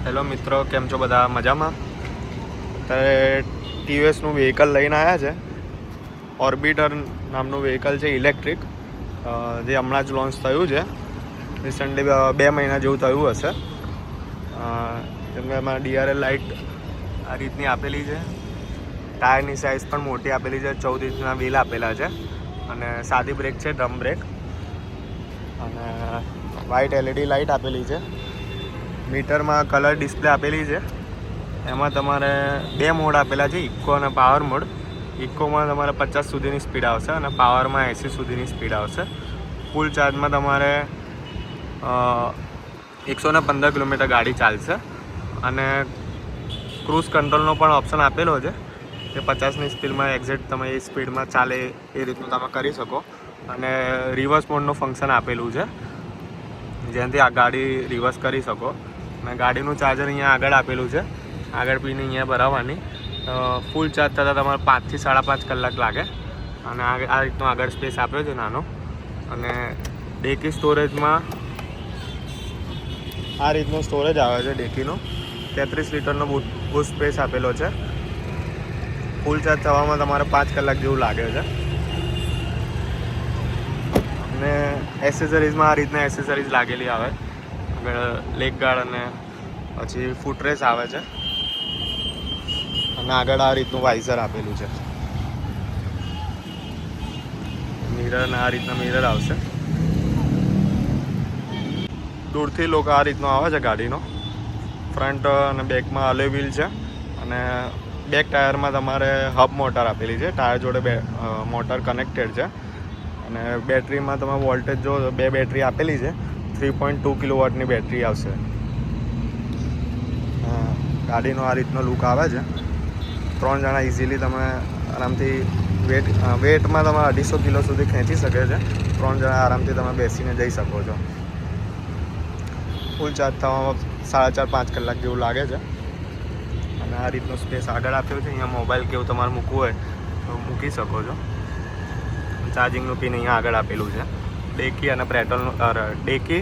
Hello મિત્રો, કેમ છો બધા? મજામાં? અત્યારે ટીવીએસનું વ્હીકલ લઈને આવ્યા છે. ઓર્બિટર નામનું વ્હીકલ છે, ઇલેક્ટ્રિક, જે હમણાં જ લોન્ચ થયું છે. રિસન્ટલી 2 મહિના જેવું થયું હશે. એમાં DRL લાઇટ આ રીતની આપેલી છે. ટાયરની સાઇઝ પણ મોટી આપેલી છે. 14 ઇંચના વ્હીલ આપેલા છે અને સાદી બ્રેક છે, ડ્રમ બ્રેક, અને વ્હાઇટ LED લાઇટ આપેલી છે. મીટરમાં કલર ડિસ્પ્લે આપેલી છે. એમાં તમારે 2 મોડ આપેલા છે, ઇકો અને પાવર મોડ. ઇકોમાં તમારે 50 સુધીની સ્પીડ આવશે અને પાવરમાં 80 સુધીની સ્પીડ આવશે. ફૂલ ચાર્જમાં તમારે 115 કિલોમીટર ગાડી ચાલશે. અને ક્રૂઝ કંટ્રોલનો પણ ઓપ્શન આપેલો છે કે 50ની સ્પીડમાં એક્ઝેક્ટ તમે એ સ્પીડમાં ચાલે એ રીતનું તમે કરી શકો. અને રિવર્સ મોડનું ફંક્શન આપેલું છે, જેનાથી આ ગાડી રિવર્સ કરી શકો. અને ગાડીનું ચાર્જર અહીંયા આગળ આપેલું છે. આગળ પીને અહીંયા ભરાવવાની. ફૂલ ચાર્જ થતાં તમારે 5 થી 5.5 કલાક લાગે. અને આ રીતનો આગળ સ્પેસ આપ્યો છે નાનો. અને ડેકી સ્ટોરેજમાં આ રીતનો સ્ટોરેજ આવે છે ડેકીનો. 33 લીટરનો બૂટ સ્પેસ આપેલો છે. ફૂલ ચાર્જ થવામાં તમારે 5 કલાક જેવું લાગે છે. અને એસેસરીઝમાં આ રીતના એસેસરીઝ લાગેલી આવે. આગળ લેગ ગાર્ડ અને પછી ફૂટરેસ આવે છે. અને આગળ આ રીતનું વાઇઝર આપેલું છે. મિરર આ રીતના મિરર આવશે. દૂરથી લોકો આ રીતનો આવે છે ગાડીનો. ફ્રન્ટ અને બેકમાં અલોય વ્હીલ છે. અને બેક ટાયરમાં તમારે હબ મોટર આપેલી છે. ટાયર જોડે મોટર કનેક્ટેડ છે. અને બેટરીમાં તમે વોલ્ટેજ જો 2 બેટરી આપેલી છે. 3.2 કિલોવોટની બેટરી આવશે. ગાડીનો આ રીતનો લુક આવે છે. 3 જણા ઇઝીલી તમે આરામથી વેટમાં તમે 250 કિલો સુધી ખેંચી શકે છે. 3 જણા આરામથી તમે બેસીને જઈ શકો છો. ફૂલ ચાર્જ થવામાં 4.5 કલાક જેવું લાગે છે. અને આ રીતનો સ્પેસ આગળ આપ્યો છે. અહીંયા મોબાઈલ કેવું તમારે મૂકવું હોય તો મૂકી શકો છો. ચાર્જિંગનું પિન અહીંયા આગળ આપેલું છે. ડેકી અને પેટ્રોલનું ડેકી